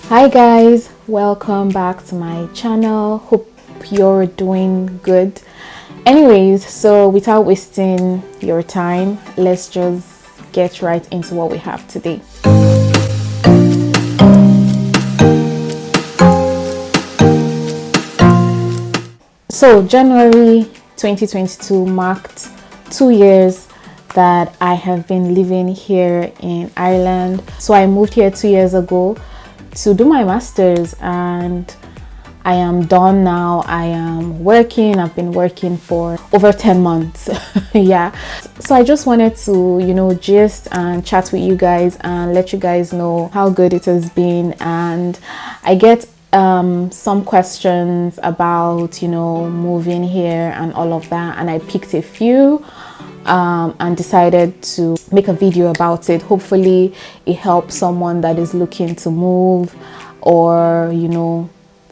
Hi guys, welcome back to my channel. Hope you're doing good. Anyways, so without wasting your time, let's just get right into what we have today. So January 2022 marked 2 years that I have been living here in Ireland. So I moved here 2 years ago to do my master's, and I am done now. I am working. I've been working for over 10 months. Yeah. So I just wanted to, gist and chat with you guys and let you guys know how good it has been. And I get some questions about, moving here and all of that. And I picked a few and decided to make a video about it. Hopefully it helps someone that is looking to move or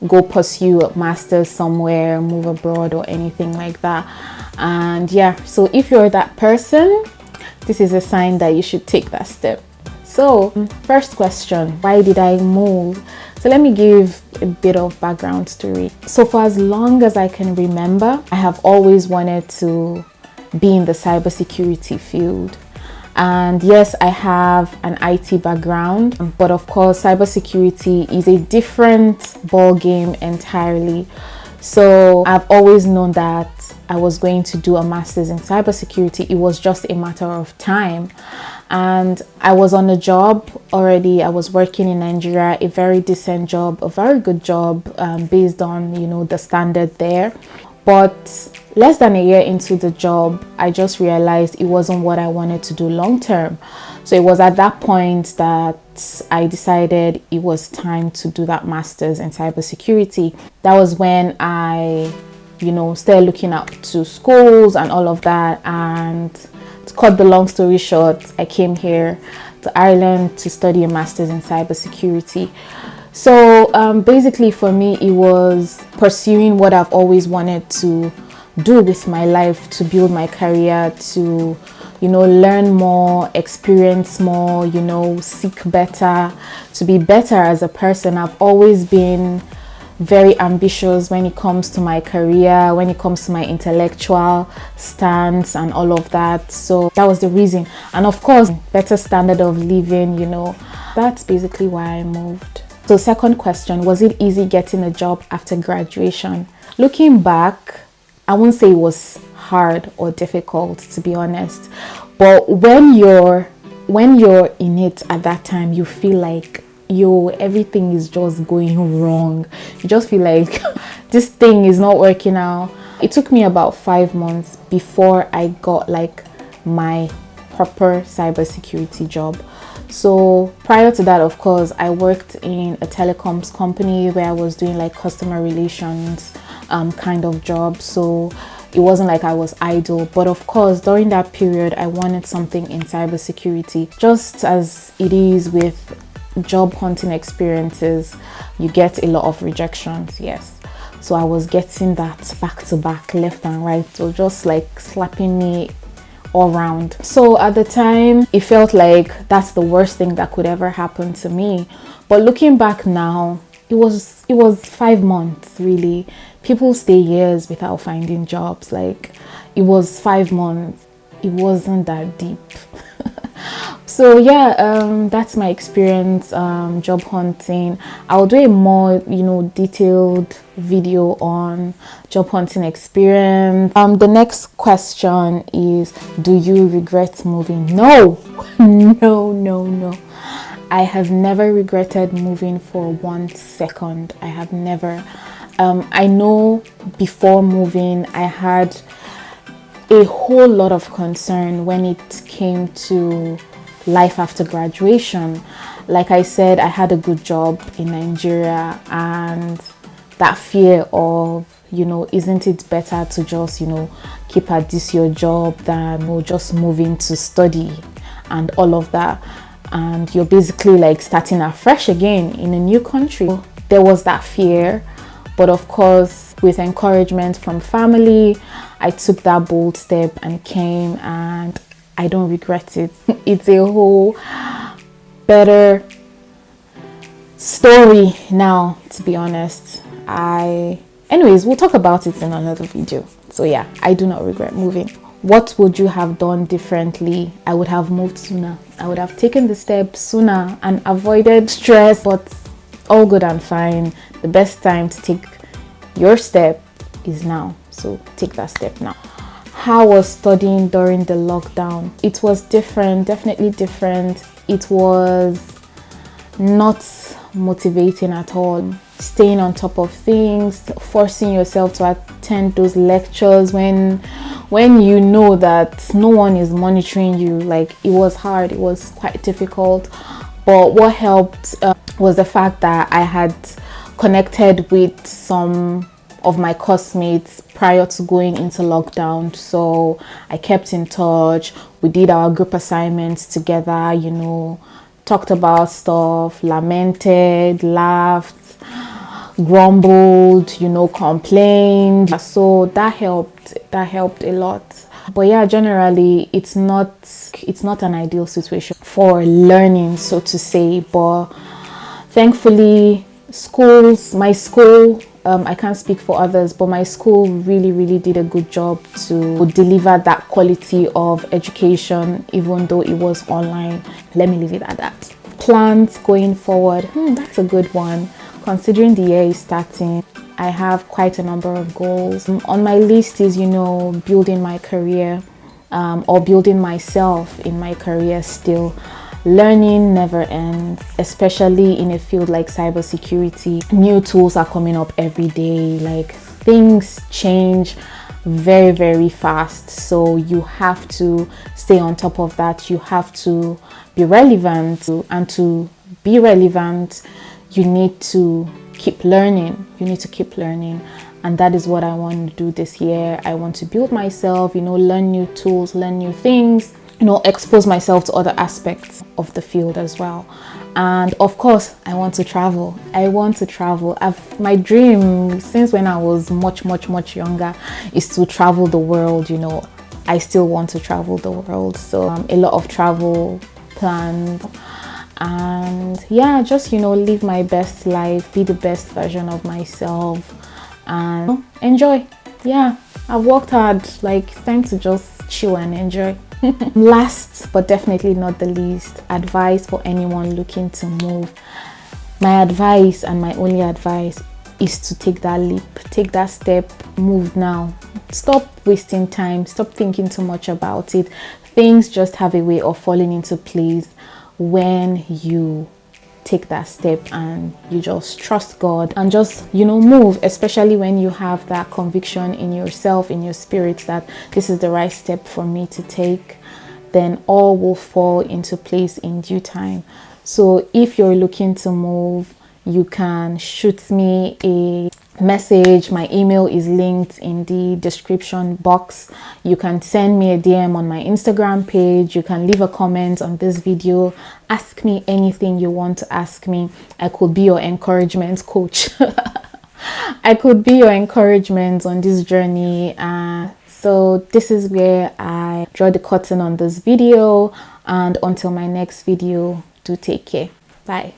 go pursue a master's somewhere, move abroad or anything like that. And yeah, so if you're that person, this is a sign that you should take that step. So first question, why did I move? So let me give a bit of background story. So for as long as I can remember, I have always wanted to be in the cybersecurity field. And yes, I have an IT background, but of course cybersecurity is a different ball game entirely. So I've always known that I was going to do a master's in cybersecurity. It was just a matter of time. And I was on a job already. I was working in Nigeria, a very decent job, a very good job, based on the standard there. But less than a year into the job, I just realized it wasn't what I wanted to do long term. So it was at that point that I decided it was time to do that master's in cybersecurity. That was when I, started looking up to schools and all of that. And to cut the long story short, I came here to Ireland to study a master's in cybersecurity. So basically for me, it was pursuing what I've always wanted to do with my life, to build my career, to learn more, experience more, seek better, to be better as a person. I've always been very ambitious when it comes to my career, when it comes to my intellectual stance and all of that. So that was the reason. And of course, better standard of living, that's basically why I moved. So second question, was it easy getting a job after graduation? Looking back, I won't say it was hard or difficult, to be honest. But when you're in it at that time, you feel like everything is just going wrong. You just feel like this thing is not working out. It took me about 5 months before I got my proper cybersecurity job. So prior to that, of course, I worked in a telecoms company where I was doing customer relations kind of job. So it wasn't like I was idle. But of course, during that period, I wanted something in cybersecurity. Just as it is with job hunting experiences, you get a lot of rejections. Yes. So I was getting that back to back, left and right. So just slapping me all around. So at the time, it felt like that's the worst thing that could ever happen to me. But looking back now, it was 5 months really. People stay years without finding jobs. It was 5 months. It wasn't that deep. So yeah, that's my experience job hunting. I'll do a more detailed video on job hunting experience. The next question is, do you regret moving? No. No. I have never regretted moving for 1 second. I have never. I know before moving I had a whole lot of concern when it came to life after graduation. Like I said, I had a good job in Nigeria, and that fear of, isn't it better to just, keep at this your job than just moving to study and all of that. And you're basically starting afresh again in a new country. There was that fear, but of course, with encouragement from family, I took that bold step and came, and I don't regret it. It's a whole better story now, to be honest. Anyways, we'll talk about it in another video. So yeah, I do not regret moving. What would you have done differently? I would have moved sooner. I would have taken the step sooner and avoided stress, but all good and fine. The best time to take your step is now. So take that step now. How was studying during the lockdown? It was different, definitely different. It was not motivating at all. Staying on top of things, forcing yourself to attend those lectures when you know that no one is monitoring you. Like, it was hard, it was quite difficult. But what helped was the fact that I had connected with some of my classmates prior to going into lockdown, so I kept in touch. We did our group assignments together, you know, talked about stuff, lamented, laughed, grumbled, you know, complained. So that helped a lot. But yeah, generally it's not an ideal situation for learning, so to say. But thankfully, my school, I can't speak for others, but my school really did a good job to deliver that quality of education, even though it was online. Let me leave it at that. Plans going forward, that's a good one. Considering the year is starting, I have quite a number of goals. On my list is, you know, building my career, or building myself in my career still. Learning never ends, especially in a field like cybersecurity. New tools are coming up every day. Like, things change very fast, so you have to stay on top of that. You have to be relevant, and to be relevant, you need to keep learning. And that is what I want to do this year. I want to build myself, you know, learn new tools, learn new things, you know, expose myself to other aspects of the field as well. And of course, I want to travel. My dream since when I was much younger is to travel the world. You know, I still want to travel the world. So a lot of travel plans. And yeah, just, you know, live my best life, be the best version of myself, and enjoy. Yeah, I've worked hard. Like, it's time to just chill and enjoy. Last but definitely not the least, advice for anyone looking to move. My advice, and my only advice, is to take that leap, take that step, move now. Stop wasting time, stop thinking too much about it. Things just have a way of falling into place when you take that step and you just trust God and just, you know, move. Especially when you have that conviction in yourself, in your spirit, that this is the right step for me to take, then all will fall into place in due time. So if you're looking to move, you can shoot me a message. My email is linked in the description box. You can send me a DM on my Instagram page. You can leave a comment on this video. Ask me anything you want to ask me. I could be your encouragement coach. I could be your encouragement on this journey. So this is where I draw the curtain on this video, and until my next video, do take care. Bye.